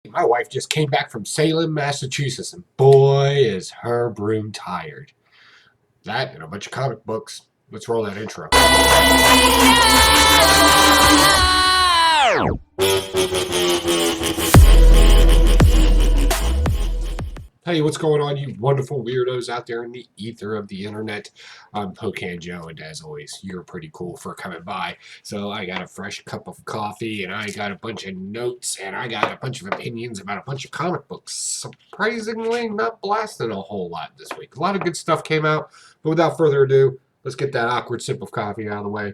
My wife just came back from Salem, Massachusetts, and boy, is her broom tired. That and a bunch of comic books. Let's roll that intro. Hey, what's going on, you wonderful weirdos out there in the ether of the internet? I'm Pocan Joe, and as always, you're pretty cool for coming by. So I got a fresh cup of coffee, and I got a bunch of notes, and I got a bunch of opinions about a bunch of comic books. Surprisingly, not blasting a whole lot this week. A lot of good stuff came out, but without further ado, let's get that awkward sip of coffee out of the way.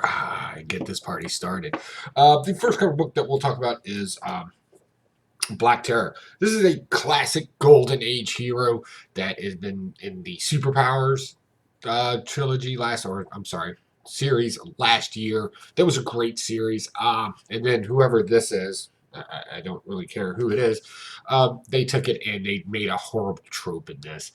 And get this party started. The first comic book that we'll talk about is Black Terror. This is a classic Golden Age hero that has been in the Superpowers trilogy series last year. That was a great series. And then whoever this is, I don't really care who it is, they took it and they made a horrible trope in this.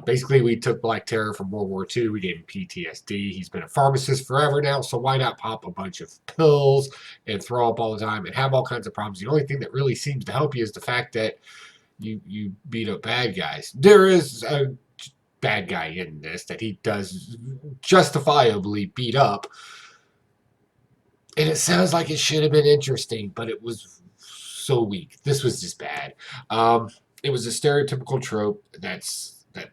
Basically, we took Black Terror from World War II. We gave him PTSD. He's been a pharmacist forever now, so why not pop a bunch of pills and throw up all the time and have all kinds of problems? The only thing that really seems to help you is the fact that you beat up bad guys. There is a bad guy in this that he does justifiably beat up, and it sounds like it should have been interesting, but it was so weak. This was just bad. It was a stereotypical trope that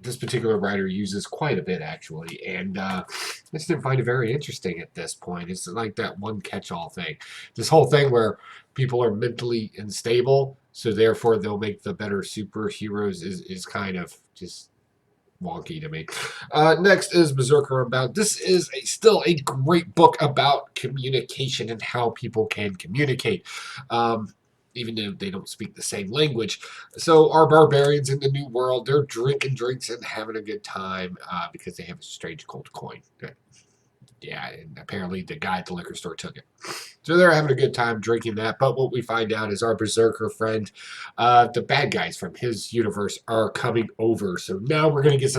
this particular writer uses quite a bit, actually, and I just didn't find it very interesting at this point. It's like that one catch-all thing. This whole thing where people are mentally unstable, so therefore they'll make the better superheroes is kind of just wonky to me. Next is Mazurka Unbound. This is still a great book about communication and how people can communicate. Even though they don't speak the same language. So our barbarians in the New World, they're drinking drinks and having a good time because they have a strange gold coin. Yeah, and apparently the guy at the liquor store took it. So they're having a good time drinking that. But what we find out is our berserker friend, the bad guys from his universe are coming over. So now we're going to get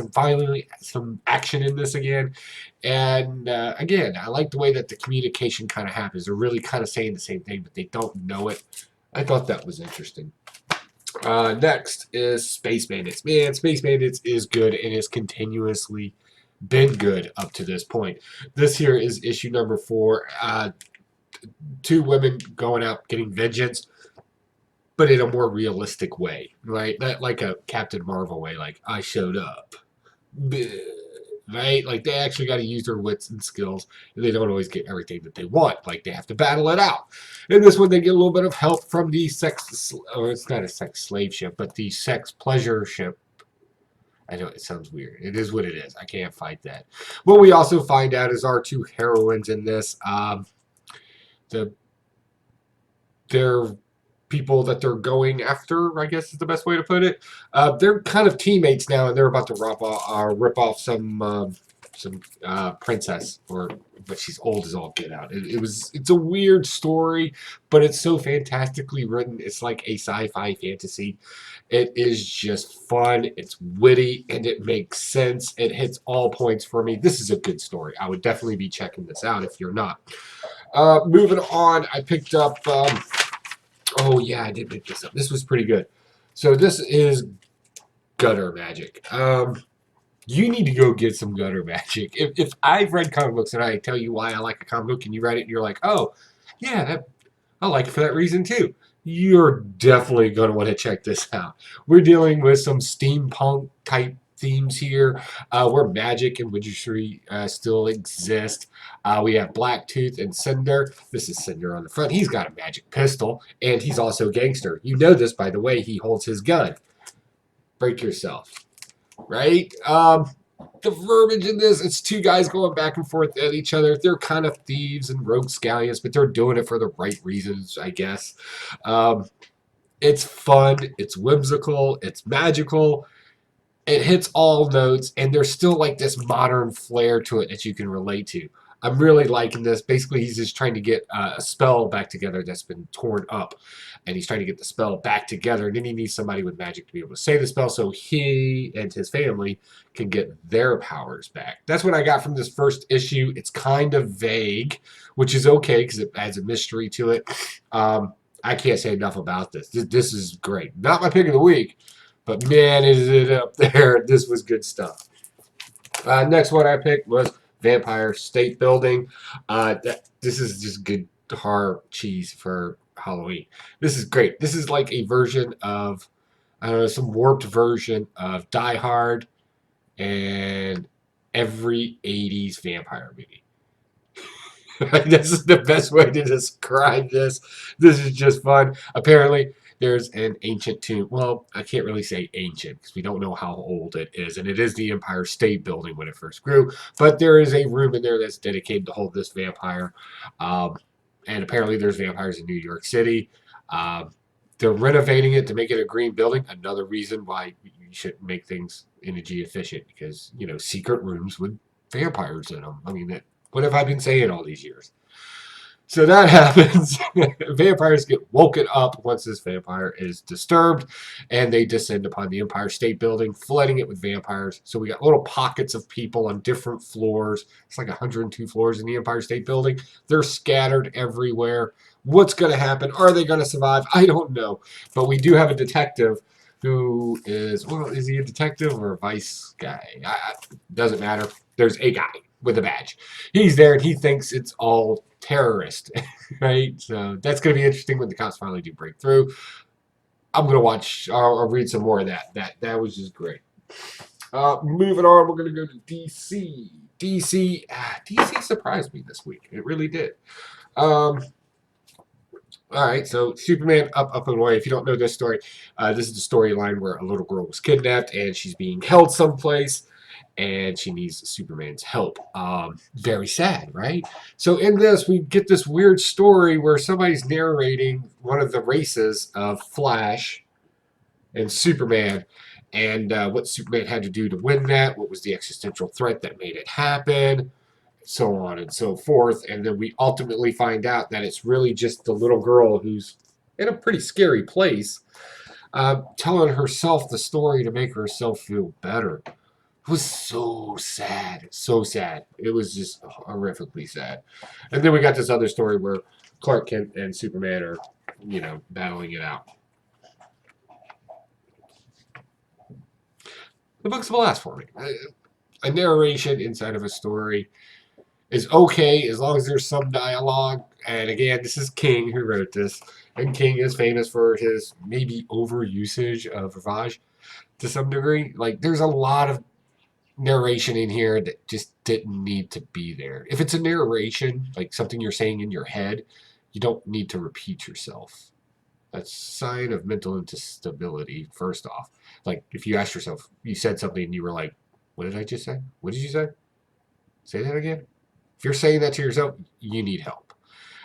some action in this again. And again, I like the way that the communication kind of happens. They're really kind of saying the same thing, but they don't know it. I thought that was interesting. Next is Space Bandits. Man, Space Bandits is good and has continuously been good up to this point. This here is issue number 4. Two women going out getting vengeance, but in a more realistic way, right? Not like a Captain Marvel way, like I showed up. Right? Like they actually got to use their wits and skills, and they don't always get everything that they want. Like they have to battle it out. In this one, they get a little bit of help from the it's not a sex slave ship, but the sex pleasure ship. I know it sounds weird. It is what it is. I can't fight that. What we also find out is our two heroines in this, they're people that they're going after, I guess is the best way to put it. They're kind of teammates now, and they're about to rip off some princess, but she's old as all get out. It's a weird story, but it's so fantastically written. It's like a sci-fi fantasy. It is just fun. It's witty, and it makes sense. It hits all points for me. This is a good story. I would definitely be checking this out if you're not. Moving on, I picked up. Oh, yeah, I did pick this up. This was pretty good. So this is Gutter Magic. You need to go get some Gutter Magic. If I've read comic books and I tell you why I like a comic book and you read it and you're like, oh, yeah, I like it for that reason too, you're definitely going to want to check this out. We're dealing with some steampunk type themes here, where magic and wizardry still exist. We have Blacktooth and Cinder. This is Cinder on the front. He's got a magic pistol, and he's also a gangster. You know this by the way he holds his gun. Break yourself. Right? The verbiage in this, it's two guys going back and forth at each other. They're kind of thieves and rogue scallions, but they're doing it for the right reasons, I guess. It's fun. It's whimsical. It's magical. It hits all notes, and there's still like this modern flair to it that you can relate to. I'm really liking this. Basically, he's just trying to get a spell back together that's been torn up, and he's trying to get the spell back together, and then he needs somebody with magic to be able to say the spell so he and his family can get their powers back. That's what I got from this first issue. It's kind of vague, which is okay because it adds a mystery to it. I can't say enough about this. This is great. Not my pick of the week, but man, is it up there. This was good stuff. Next one I picked was Vampire State Building. This is just good horror cheese for Halloween. This is great. This is like a version of, I don't know, some warped version of Die Hard and every 80s vampire movie. This is the best way to describe this. This is just fun. Apparently, there's an ancient tomb. Well, I can't really say ancient because we don't know how old it is. And it is the Empire State Building when it first grew. But there is a room in there that's dedicated to hold this vampire. Um, and apparently, there's vampires in New York City. Um, they're renovating it to make it a green building. Another reason why you should make things energy efficient because, you know, secret rooms with vampires in them. I mean, what have I been saying all these years? So that happens. Vampires get woken up once this vampire is disturbed, and they descend upon the Empire State Building, flooding it with vampires. So we got little pockets of people on different floors. It's like 102 floors in the Empire State Building. They're scattered everywhere. What's going to happen? Are they going to survive? I don't know. But we do have a detective who is, well, is he a detective or a vice guy? Doesn't matter. There's a guy with a badge. He's there and he thinks it's all terrorist, right? So that's going to be interesting when the cops finally do break through. I'm going to watch, I'll read some more of that. That was just great. Moving on, we're going to go to DC. DC surprised me this week. It really did. All right, so Superman up and away. If you don't know this story, this is the storyline where a little girl was kidnapped and she's being held someplace and she needs Superman's help. Very sad, right? So in this, we get this weird story where somebody's narrating one of the races of Flash and Superman and what Superman had to do to win that, what was the existential threat that made it happen, so on and so forth. And then we ultimately find out that it's really just the little girl who's in a pretty scary place, telling herself the story to make herself feel better. It was so sad, so sad. It was just horrifically sad. And then we got this other story where Clark Kent and Superman are, you know, battling it out. The book's a blast for me. A narration inside of a story is okay as long as there's some dialogue. And again, this is King who wrote this. And King is famous for his maybe overusage of Ravage to some degree. Like, there's a lot of narration in here that just didn't need to be there. If it's a narration, like something you're saying in your head, you don't need to repeat yourself. That's a sign of mental instability, first off. Like, if you ask yourself, you said something and you were like, what did I just say? What did you say? Say that again? If you're saying that to yourself, you need help.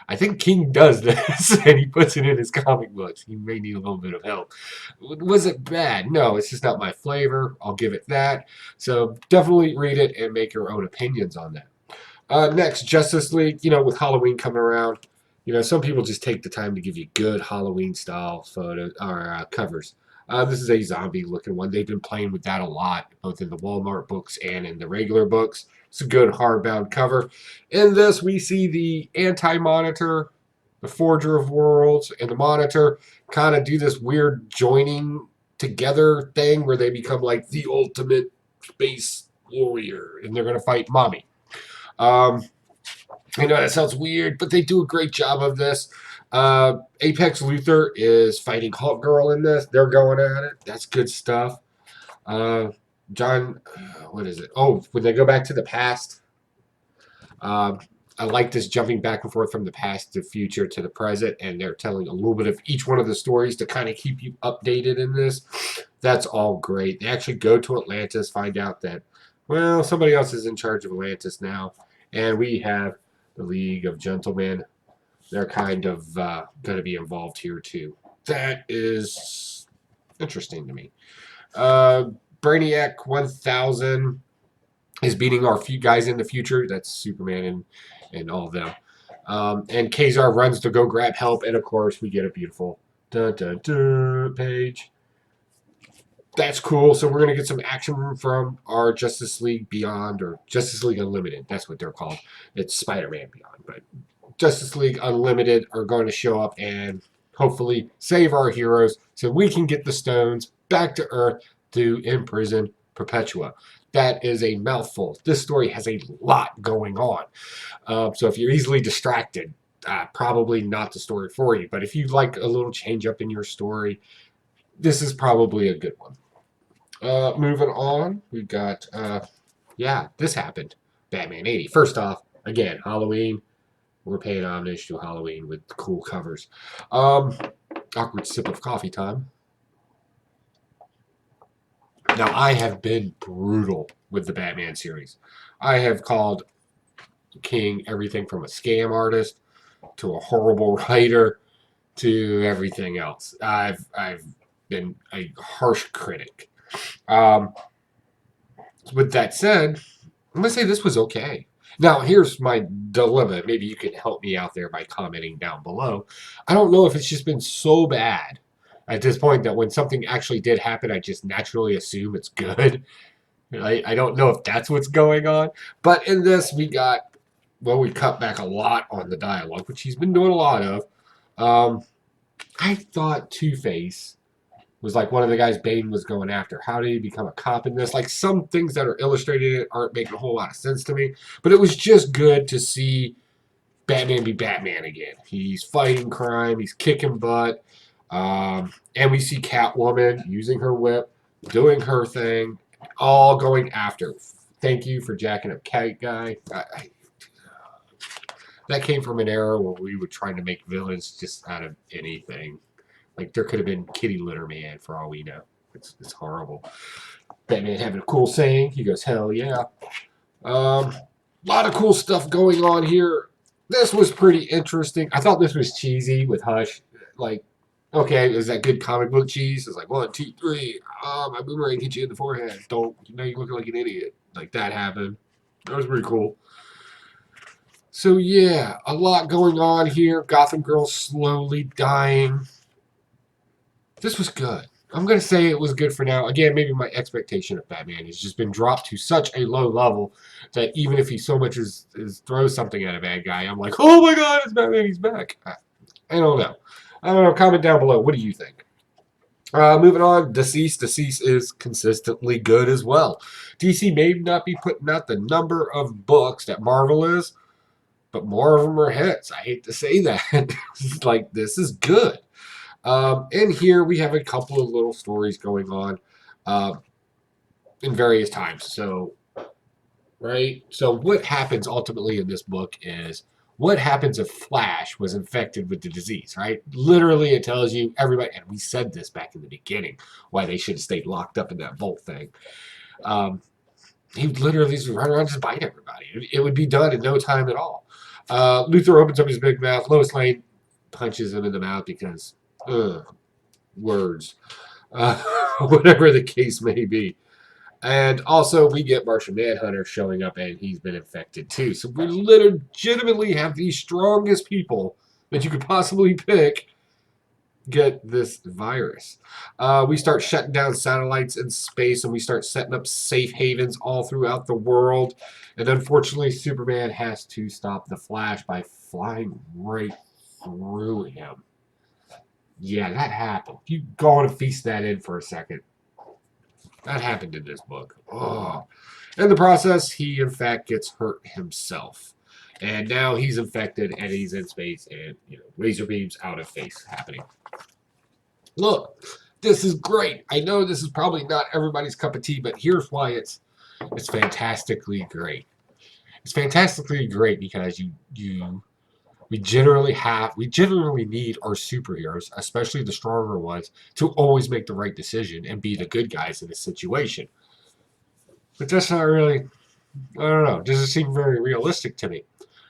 I think King does this, and he puts it in his comic books. He may need a little bit of help. Was it bad? No, it's just not my flavor. I'll give it that. So definitely read it and make your own opinions on that. Next, Justice League. You know, with Halloween coming around, you know, some people just take the time to give you good Halloween-style photos or covers. This is a zombie-looking one. They've been playing with that a lot, both in the Walmart books and in the regular books. It's a good hardbound cover. In this, we see the Anti-Monitor, the Forger of Worlds, and the Monitor kind of do this weird joining together thing where they become like the ultimate space warrior, and they're going to fight Mommy. I know that sounds weird, but they do a great job of this. Apex Luthor is fighting Hulk Girl in this. They're going at it. That's good stuff. Uh, what is it? Oh, when they go back to the past. Uh, I like this jumping back and forth from the past to future to the present, and they're telling a little bit of each one of the stories to kind of keep you updated in this. That's all great. They actually go to Atlantis, find out that, well, somebody else is in charge of Atlantis now, and we have the League of Gentlemen. They're kind of going to be involved here too. That is interesting to me. Brainiac 1000 is beating our few guys in the future. That's Superman and all of them. And Kazar runs to go grab help, and of course we get a beautiful page. That's cool. So we're going to get some action from our Justice League Beyond, or Justice League Unlimited. That's what they're called. It's Spider-Man Beyond, but Justice League Unlimited are going to show up and hopefully save our heroes so we can get the stones back to Earth to imprison Perpetua. That is a mouthful. This story has a lot going on. So if you're easily distracted, probably not the story for you. But if you like a little change up in your story, this is probably a good one. Moving on, we've got, yeah, this happened. Batman 80. First off, again, Halloween. We're paying homage to Halloween with cool covers. Awkward sip of coffee time. Now, I have been brutal with the Batman series. I have called King everything from a scam artist to a horrible writer to everything else. I've been a harsh critic. Um, with that said, I'm gonna say this was okay. Now, here's my dilemma. Maybe you can help me out there by commenting down below. I don't know if it's just been so bad at this point that when something actually did happen, I just naturally assume it's good. I don't know if that's what's going on. But in this, we got, well, we cut back a lot on the dialogue, which he's been doing a lot of. I thought Two-Face was like one of the guys Bane was going after. How did he become a cop in this? Like, some things that are illustrated in it aren't making a whole lot of sense to me. But it was just good to see Batman be Batman again. He's fighting crime. He's kicking butt. And we see Catwoman using her whip, doing her thing, all going after. Thank you for jacking up Cat Guy. That came from an era where we were trying to make villains just out of anything. Like, there could have been Kitty Litter Man for all we know. It's horrible. Batman having a cool saying. He goes, hell yeah. Lot of cool stuff going on here. This was pretty interesting. I thought this was cheesy with Hush. Like, okay, is that good comic book cheese? It's like, 1, 2, 3. My boomerang hit you in the forehead. Don't. Now you're looking like an idiot. Like, that happened. That was pretty cool. So, yeah, a lot going on here. Gotham Girl slowly dying. This was good. I'm going to say it was good for now. Again, maybe my expectation of Batman has just been dropped to such a low level that even if he so much as throws something at a bad guy, I'm like, oh my god, it's Batman, he's back. I don't know. I don't know. Comment down below. What do you think? Moving on, Deceased. Deceased is consistently good as well. DC may not be putting out the number of books that Marvel is, but more of them are hits. I hate to say that. Like, this is good. And here we have a couple of little stories going on in various times. So, right? So what happens ultimately in this book is what happens if Flash was infected with the disease, right? Literally, it tells you everybody, and we said this back in the beginning, why they should have stayed locked up in that vault thing. He literally just run around and just bite everybody. It would be done in no time at all. Luthor opens up his big mouth. Lois Lane punches him in the mouth because... words. Whatever the case may be. And also, we get Martian Manhunter showing up, and he's been infected too. So we legitimately have the strongest people that you could possibly pick get this virus. We start shutting down satellites in space, and we start setting up safe havens all throughout the world. And unfortunately, Superman has to stop the Flash by flying right through him. Yeah, that happened. You go on and feast that in for a second. That happened in this book. Oh. In the process, he in fact gets hurt himself. And now he's infected and he's in space and, laser beams out of face happening. Look, this is great. I know this is probably not everybody's cup of tea, but here's why it's fantastically great. It's fantastically great because we generally need our superheroes, especially the stronger ones, to always make the right decision and be the good guys in a situation. But that's not really, I don't know, it doesn't seem very realistic to me.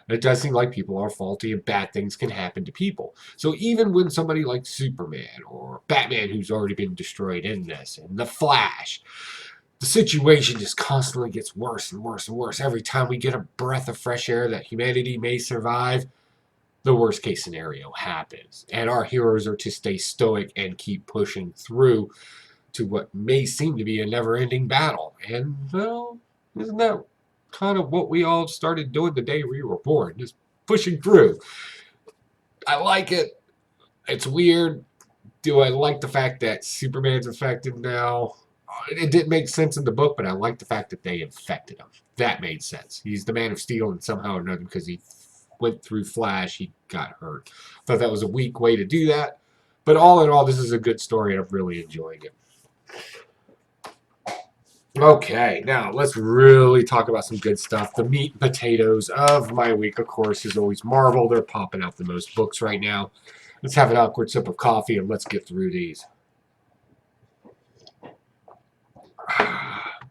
It does seem like people are faulty and bad things can happen to people. So even when somebody like Superman or Batman, who's already been destroyed in this, and the Flash, the situation just constantly gets worse and worse and worse. Every time we get a breath of fresh air that humanity may survive, the worst case scenario happens. And our heroes are to stay stoic and keep pushing through to what may seem to be a never-ending battle. And, well, isn't that kind of what we all started doing the day we were born? Just pushing through. I like it. It's weird. Do I like the fact that Superman's infected now? It didn't make sense in the book, but I like the fact that they infected him. That made sense. He's the Man of Steel, and somehow or another, because he went through Flash, he got hurt. Thought that was a weak way to do that. But all in all, this is a good story, and I'm really enjoying it. Okay, now let's really talk about some good stuff. The meat and potatoes of my week, of course, is always Marvel. They're popping out the most books right now. Let's have an awkward sip of coffee and let's get through these.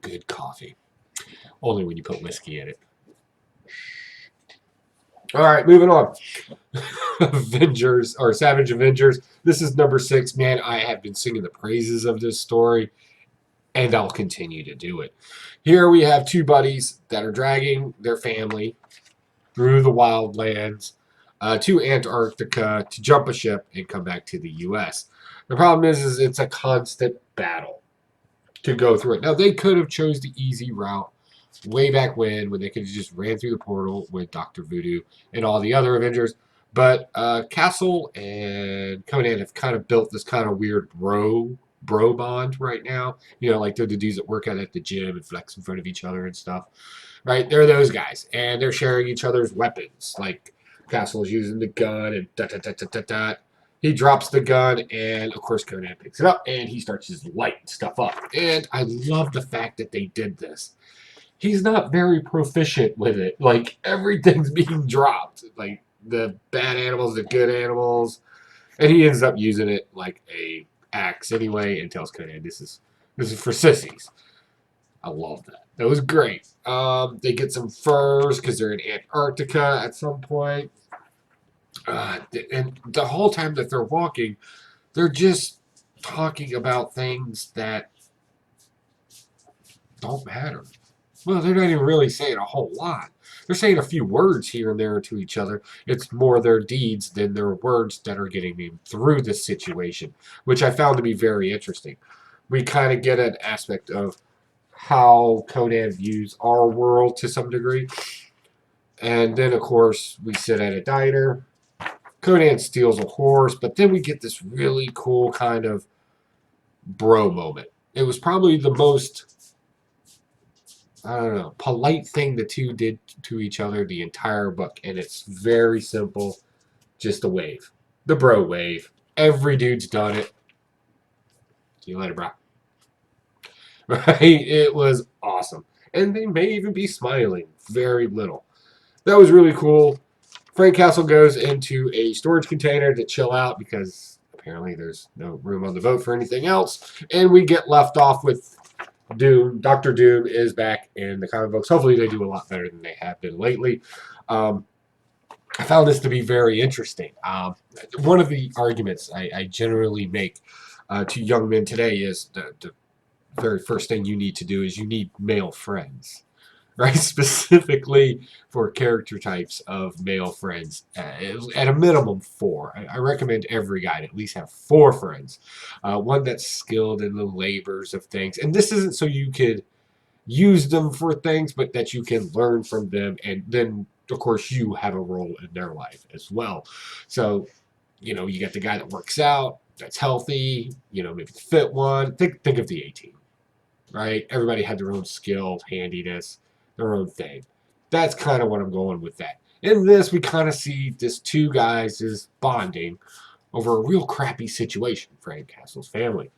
Good coffee. Only when you put whiskey in it. All right, moving on. Avengers, or Savage Avengers. This is number 6. Man, I have been singing the praises of this story, and I'll continue to do it. Here we have two buddies that are dragging their family through the wildlands to Antarctica to jump a ship and come back to the U.S. The problem is it's a constant battle to go through it. Now, they could have chose the easy route way back when they could have just ran through the portal with Dr. Voodoo and all the other Avengers. But Castle and Conan have kind of built this kind of weird bro bond right now. You know, like they're the dudes that work out at the gym and flex in front of each other and stuff. Right? They're those guys. And they're sharing each other's weapons. Like Castle's using the gun and da-da-da-da-da-da. He drops the gun, and of course Conan picks it up, and he starts just lighting stuff up. And I love the fact that they did this. He's not very proficient with it. Like, everything's being dropped. Like, the bad animals, the good animals. And he ends up using it like a axe anyway, and tells Conan, this is for sissies. I love that. That was great. They get some furs because they're in Antarctica at some point. And the whole time that they're walking, they're just talking about things that don't matter. Well, they're not even really saying a whole lot. They're saying a few words here and there to each other. It's more their deeds than their words that are getting them through this situation, which I found to be very interesting. We kind of get an aspect of how Conan views our world to some degree. And then, of course, we sit at a diner. Conan steals a horse, but then we get this really cool kind of bro moment. It was probably the most, I don't know, polite thing the two did to each other the entire book. And it's very simple, just a wave. The bro wave. Every dude's done it. See you later, bro. Right? It was awesome. And they may even be smiling very little. That was really cool. Frank Castle goes into a storage container to chill out because apparently there's no room on the boat for anything else. And we get left off with Doom. Dr. Doom is back in the comic books. Hopefully they do a lot better than they have been lately. I found this to be very interesting. One of the arguments I generally make to young men today is the very first thing you need to do is you need male friends. Right, specifically for character types of male friends, at a minimum 4. I recommend every guy to at least have 4 friends. One that's skilled in the labors of things, and this isn't so you could use them for things, but that you can learn from them, and then of course you have a role in their life as well. So, you know, you got the guy that works out, that's healthy, you know, maybe the fit one. Think of the A-Team, right? Everybody had their own skill, handiness, their own thing. That's kind of what I'm going with that. In this, we kind of see this 2 guys is bonding over a real crappy situation, Frank Castle's family.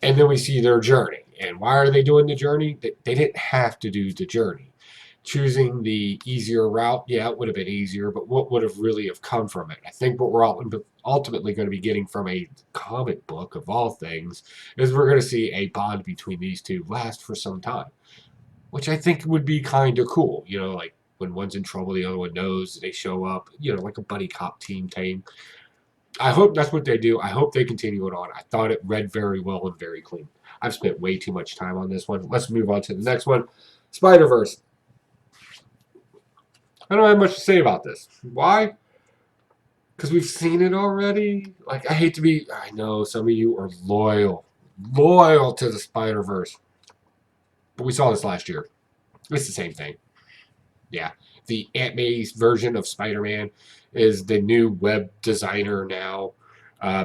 And then we see their journey. And why are they doing the journey? They didn't have to do the journey. Choosing the easier route, yeah, it would have been easier, but what would have really have come from it? I think what we're ultimately going to be getting from a comic book, of all things, is we're going to see a bond between these 2 last for some time. Which I think would be kind of cool. You know, like when one's in trouble, the other one knows, they show up, you know, like a buddy cop team thing. I hope that's what they do. I hope they continue it on. I thought it read very well and very clean. I've spent way too much time on this one. Let's move on to the next one. Spider-Verse. I don't have much to say about this. Why? Because we've seen it already. Like, I know some of you are loyal to the Spider-Verse. But we saw this last year. It's the same thing. Yeah. The Aunt May's version of Spider-Man is the new web designer now.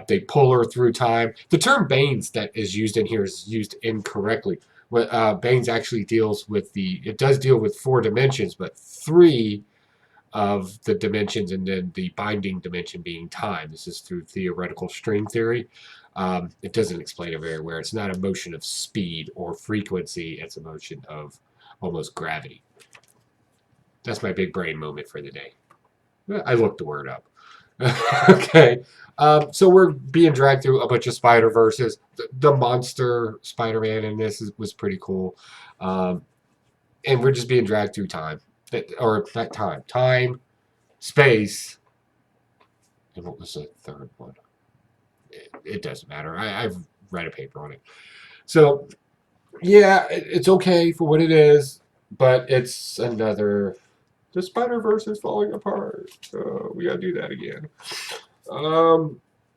They pull her through time. The term Banes that is used in here is used incorrectly. Banes actually deals with it does deal with 4 dimensions, but 3 of the dimensions, and then the binding dimension being time. This is through theoretical string theory. It doesn't explain it very well. It's not a motion of speed or frequency. It's a motion of almost gravity. That's my big brain moment for the day. I looked the word up. Okay. So we're being dragged through a bunch of Spider-Verses. The monster Spider-Man in this was pretty cool. And we're just being dragged through time. Or not time. Time, space, and what was the third one? It doesn't matter. I've read a paper on it. So, yeah, it's okay for what it is, but it's another... The Spider-Verse is falling apart. So we gotta do that again.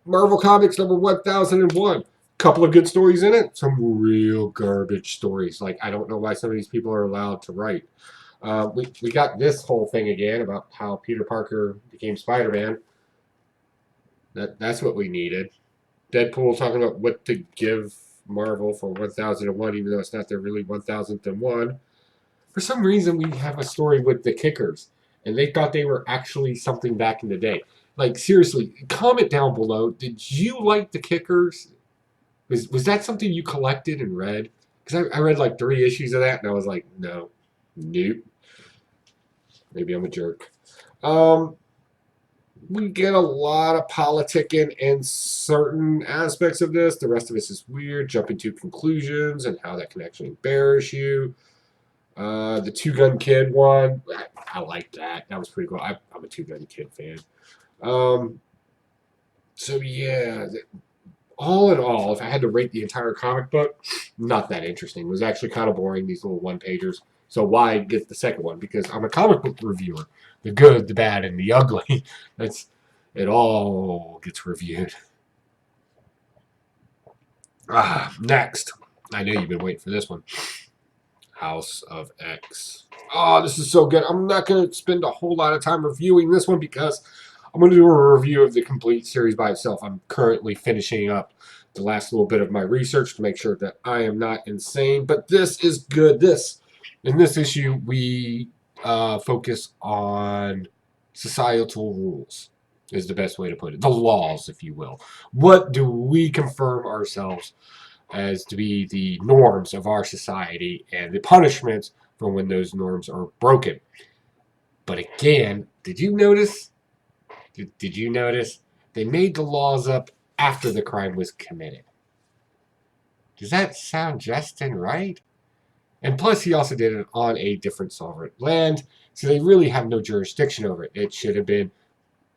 Marvel Comics number 1001. Couple of good stories in it. Some real garbage stories. Like, I don't know why some of these people are allowed to write. We got this whole thing again about how Peter Parker became Spider-Man. That's what we needed. Deadpool talking about what to give Marvel for 1001, even though it's not their really 1001. For some reason, we have a story with the Kickers, and they thought they were actually something back in the day. Like, seriously, comment down below. Did you like the Kickers? Was that something you collected and read? Because I read like 3 issues of that, and I was like, no, nope. Maybe I'm a jerk. We get a lot of politicking in certain aspects of this. The rest of this is weird, jumping to conclusions and how that can actually embarrass you. The Two Gun Kid one, I like that. That was pretty cool. I'm a Two Gun Kid fan. So yeah, all in all, if I had to rate the entire comic book, not that interesting. It was actually kind of boring, these little one-pagers. So why get the second one? Because I'm a comic book reviewer. The good, the bad, and the ugly. It all gets reviewed. Next. I know you've been waiting for this one. House of X. Oh, this is so good. I'm not going to spend a whole lot of time reviewing this one because I'm going to do a review of the complete series by itself. I'm currently finishing up the last little bit of my research to make sure that I am not insane. But this is good. In this issue, we focus on societal rules is the best way to put it. The laws, if you will. What do we confirm ourselves as to be the norms of our society and the punishments for when those norms are broken? But again, did you notice? Did you notice? They made the laws up after the crime was committed. Does that sound just and right? And plus, he also did it on a different sovereign land, so they really have no jurisdiction over it. It should have been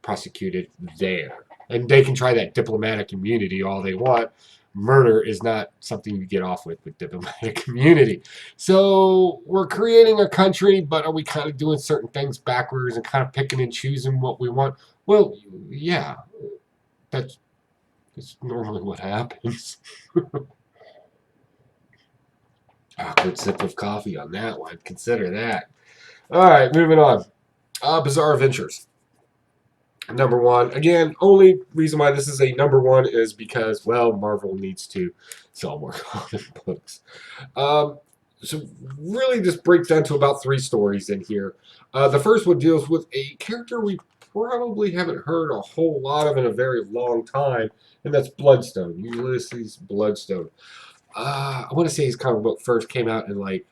prosecuted there. And they can try that diplomatic immunity all they want. Murder is not something you get off with diplomatic immunity. So we're creating a country, but are we kind of doing certain things backwards and kind of picking and choosing what we want? Well, yeah, that's normally what happens. Awkward sip of coffee on that one. Consider that. All right, moving on. Bizarre Adventures. Number 1. Again, only reason why this is a number 1 is because, well, Marvel needs to sell more comic books. So really this breaks down to about 3 stories in here. The first one deals with a character we probably haven't heard a whole lot of in a very long time, and that's Bloodstone. Ulysses Bloodstone. I want to say his comic book first came out in like,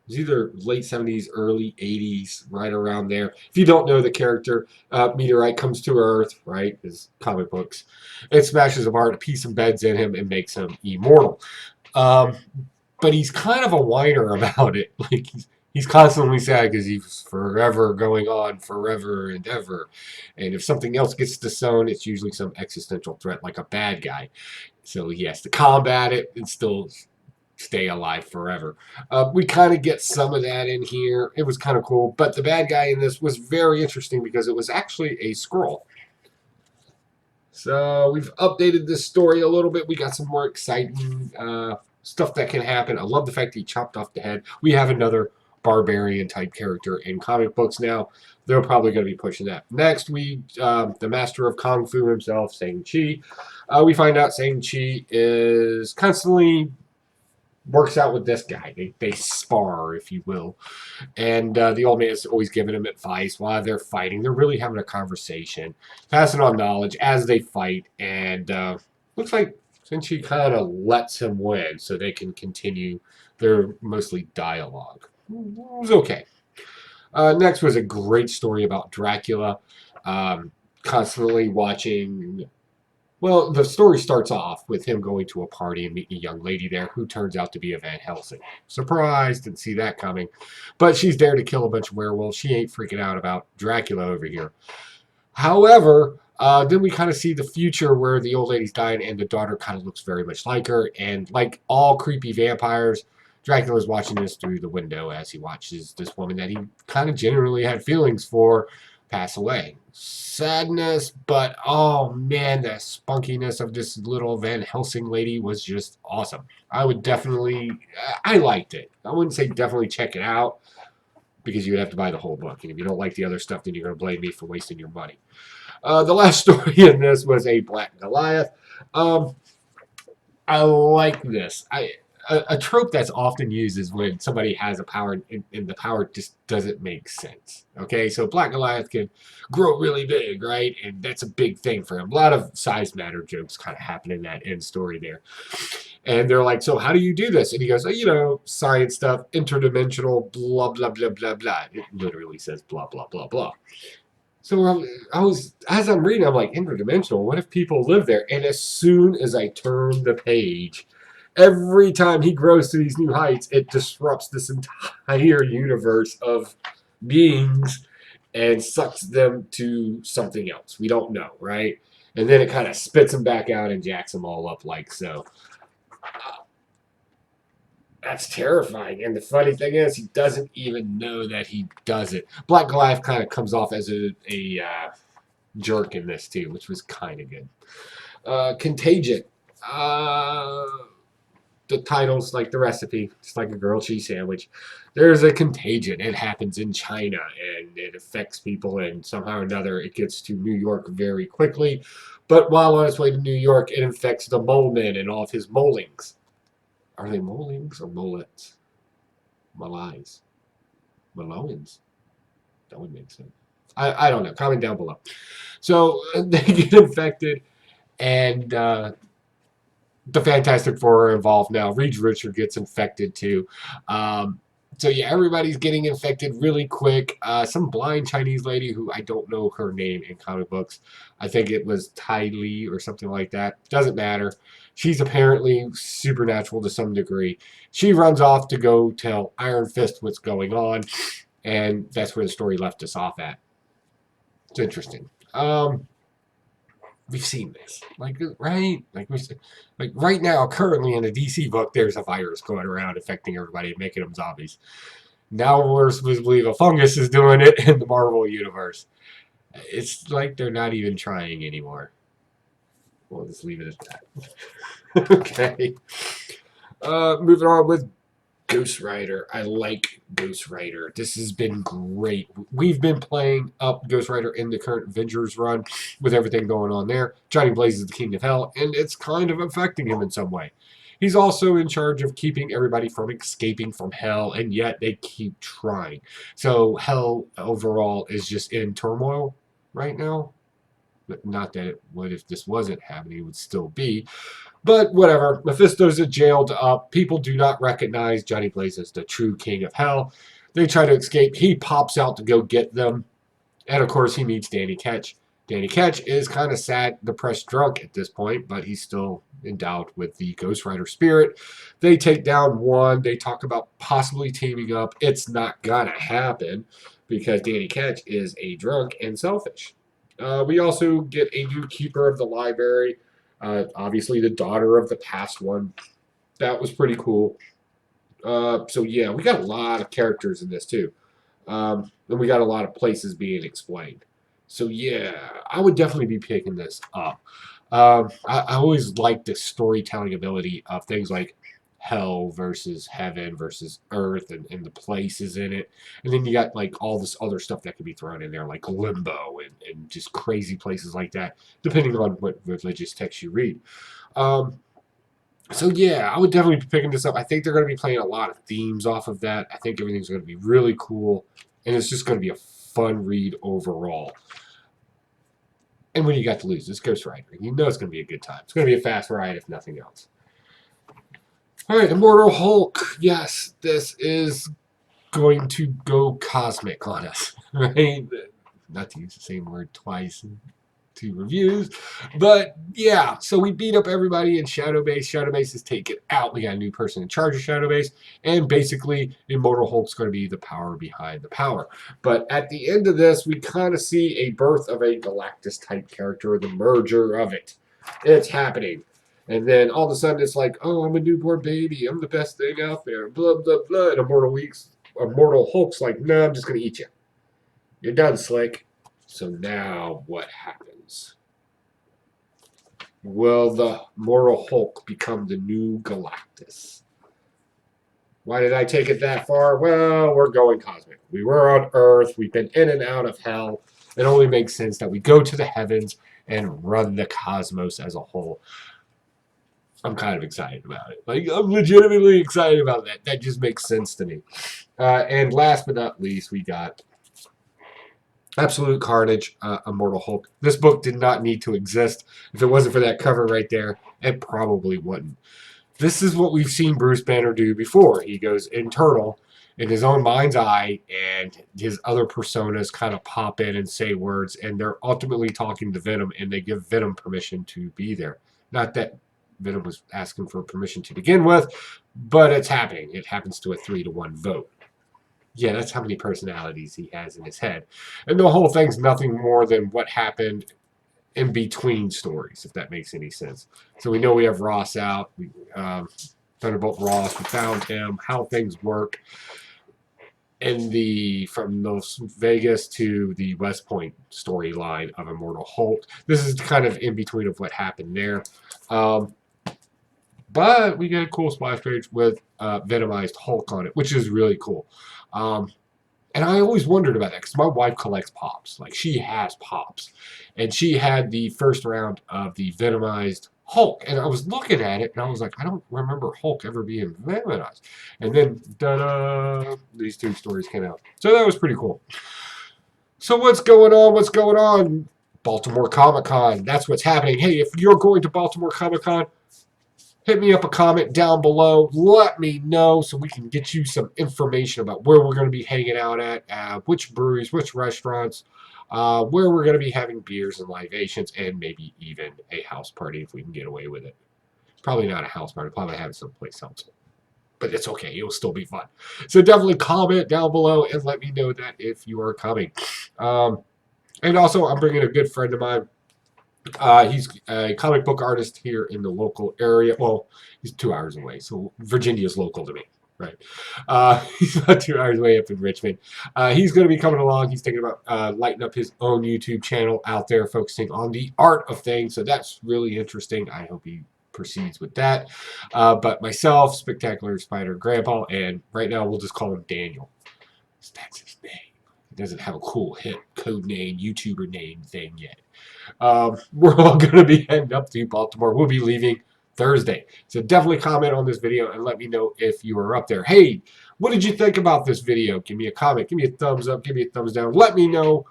it was either late 70s, early 80s, right around there. If you don't know the character, meteorite comes to Earth, right? His comic books. It smashes apart a piece of beds in him and makes him immortal. But he's kind of a whiner about it. Like he's constantly sad because he's forever going on forever and ever. And if something else gets to Stone, it's usually some existential threat like a bad guy. So he has to combat it and still stay alive forever. We kind of get some of that in here. It was kind of cool. But the bad guy in this was very interesting because it was actually a Skrull. So we've updated this story a little bit. We got some more exciting stuff that can happen. I love the fact that he chopped off the head. We have another barbarian type character in comic books now. They're probably going to be pushing that. Next, the master of Kung Fu himself, Shang-Chi. We find out Shang-Chi is constantly works out with this guy. They spar, if you will. And the old man is always giving him advice while they're fighting. They're really having a conversation, passing on knowledge as they fight. And looks like Shang-Chi kind of lets him win so they can continue their mostly dialogue. It was okay. Next was a great story about Dracula. Constantly watching. Well, the story starts off with him going to a party and meeting a young lady there who turns out to be a Van Helsing. Surprise, didn't see that coming. But she's there to kill a bunch of werewolves. She ain't freaking out about Dracula over here. However, then we kind of see the future where the old lady's dying and the daughter kind of looks very much like her. And like all creepy vampires, Dracula's watching this through the window as he watches this woman that he kind of genuinely had feelings for pass away. Sadness, but oh man, the spunkiness of this little Van Helsing lady was just awesome. I would definitely, I liked it. I wouldn't say definitely check it out because you would have to buy the whole book. And if you don't like the other stuff, then you're going to blame me for wasting your money. The last story in this was a Black Goliath. I like this. A trope that's often used is when somebody has a power and the power just doesn't make sense. Okay, so Black Goliath can grow really big, right? And that's a big thing for him. A lot of size matter jokes kind of happen in that end story there. And they're like, so how do you do this? And he goes, oh, science stuff, interdimensional, blah, blah, blah, blah, blah. It literally says blah, blah, blah, blah. So as I'm reading, I'm like, interdimensional, what if people live there? And as soon as I turn the page, every time he grows to these new heights, it disrupts this entire universe of beings and sucks them to something else. We don't know, right? And then it kind of spits them back out and jacks them all up like so. That's terrifying. And the funny thing is, he doesn't even know that he does it. Black Goliath kind of comes off as a jerk in this too, which was kind of good. Contagion. The title's like the recipe. It's like a grilled cheese sandwich. There's a contagion. It happens in China and it affects people, and somehow or another it gets to New York very quickly. But while on its way to New York, it infects the mole man and all of his molings. Are they molings or molets? Malais. Maloans? That would make sense. I don't know. Comment down below. So they get infected, and the Fantastic Four are involved now. Reed Richards gets infected too. So yeah, everybody's getting infected really quick. Some blind Chinese lady who I don't know her name in comic books. I think it was Tai Li or something like that. Doesn't matter. She's apparently supernatural to some degree. She runs off to go tell Iron Fist what's going on, and that's where the story left us off at. It's interesting. We've seen this, right? Like right now, currently in a DC book, there's a virus going around affecting everybody and making them zombies. Now we're supposed to believe a fungus is doing it in the Marvel universe. It's like they're not even trying anymore. We'll just leave it at that. Okay. Moving on with Ghost Rider. I like Ghost Rider. This has been great. We've been playing up Ghost Rider in the current Avengers run with everything going on there. Johnny Blaze is the king of hell, and it's kind of affecting him in some way. He's also in charge of keeping everybody from escaping from hell, and yet they keep trying. So hell overall is just in turmoil right now. But not that it would, if this wasn't happening, it would still be. But whatever. Mephisto's jailed up. People do not recognize Johnny Blaze as the true king of hell. They try to escape. He pops out to go get them. And of course, he meets Danny Ketch. Danny Ketch is kind of sad, depressed, drunk at this point, but he's still endowed with the Ghost Rider spirit. They take down one. They talk about possibly teaming up. It's not going to happen because Danny Ketch is a drunk and selfish. We also get a new keeper of the library. Obviously, the daughter of the past one. That was pretty cool. So, yeah, we got a lot of characters in this, too. And we got a lot of places being explained. So, yeah, I would definitely be picking this up. I always like the storytelling ability of things like hell versus heaven versus earth and the places in it. And then you got like all this other stuff that could be thrown in there, like limbo and just crazy places like that, depending on what religious text you read. So yeah, I would definitely be picking this up. I think they're going to be playing a lot of themes off of that. I think everything's going to be really cool, and it's just going to be a fun read overall. And when you got to lose, this Ghost Rider, you know it's going to be a good time. It's going to be a fast ride, if nothing else. All right, Immortal Hulk. Yes, this is going to go cosmic on us, right? Not to use the same word twice in 2 reviews, but yeah. So we beat up everybody in Shadow Base. Shadow Base is taken out. We got a new person in charge of Shadow Base, and basically, Immortal Hulk's going to be the power behind the power. But at the end of this, we kind of see a birth of a Galactus-type character, the merger of it. It's happening. And then all of a sudden it's like, oh, I'm a newborn baby. I'm the best thing out there. Blah, blah, blah. And Immortal Hulk's like, no, I'm just going to eat you. You're done, Slick. So now what happens? Will the Immortal Hulk become the new Galactus? Why did I take it that far? Well, we're going cosmic. We were on Earth. We've been in and out of hell. It only makes sense that we go to the heavens and run the cosmos as a whole. I'm kind of excited about it. Like, I'm legitimately excited about that. That just makes sense to me. And last but not least, we got Absolute Carnage, Immortal Hulk. This book did not need to exist. If it wasn't for that cover right there, it probably wouldn't. This is what we've seen Bruce Banner do before. He goes internal in his own mind's eye, and his other personas kind of pop in and say words, and they're ultimately talking to Venom, and they give Venom permission to be there. Not that Venom was asking for permission to begin with, but it's happening. It happens to a 3-to-1 vote. Yeah, that's how many personalities he has in his head. And the whole thing's nothing more than what happened in between stories, if that makes any sense. So we know we have Ross out. Thunderbolt Ross, we found him, how things work in from Las Vegas to the West Point storyline of Immortal Hulk. This is kind of in between of what happened there. But we get a cool splash page with Venomized Hulk on it, which is really cool. And I always wondered about that because my wife collects Pops. Like, she has Pops. And she had the first round of the Venomized Hulk. And I was looking at it, and I was like, I don't remember Hulk ever being Venomized. And then, ta-da, these 2 stories came out. So that was pretty cool. So what's going on? What's going on? Baltimore Comic Con. That's what's happening. Hey, if you're going to Baltimore Comic Con, hit me up a comment down below. Let me know so we can get you some information about where we're going to be hanging out at, which breweries, which restaurants, where we're going to be having beers and libations, and maybe even a house party if we can get away with it. Probably not a house party. Probably have it someplace else. But it's okay. It'll still be fun. So definitely comment down below and let me know that if you are coming. And also, I'm bringing a good friend of mine. He's a comic book artist here in the local area. Well, he's 2 hours away, so Virginia's local to me, right? He's about 2 hours away up in Richmond. He's going to be coming along. He's thinking about lighting up his own YouTube channel out there, focusing on the art of things. So that's really interesting. I hope he proceeds with that. But myself, Spectacular Spider Grandpa, and right now we'll just call him Daniel. That's his name. He doesn't have a cool hit code name, YouTuber name thing yet. We're all going to be heading up to Baltimore. We'll be leaving Thursday. So definitely comment on this video and let me know if you were up there. Hey, what did you think about this video? Give me a comment. Give me a thumbs up. Give me a thumbs down. Let me know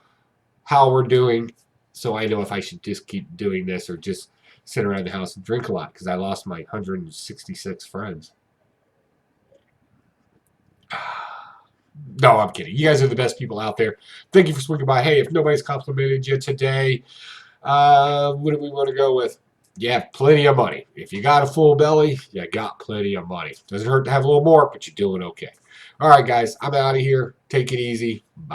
how we're doing so I know if I should just keep doing this or just sit around the house and drink a lot because I lost my 166 friends. No, I'm kidding. You guys are the best people out there. Thank you for swinging by. Hey, if nobody's complimented you today, what do we want to go with? You have plenty of money. If you got a full belly, you got plenty of money. Doesn't hurt to have a little more, but you're doing okay. All right, guys, I'm out of here. Take it easy. Bye.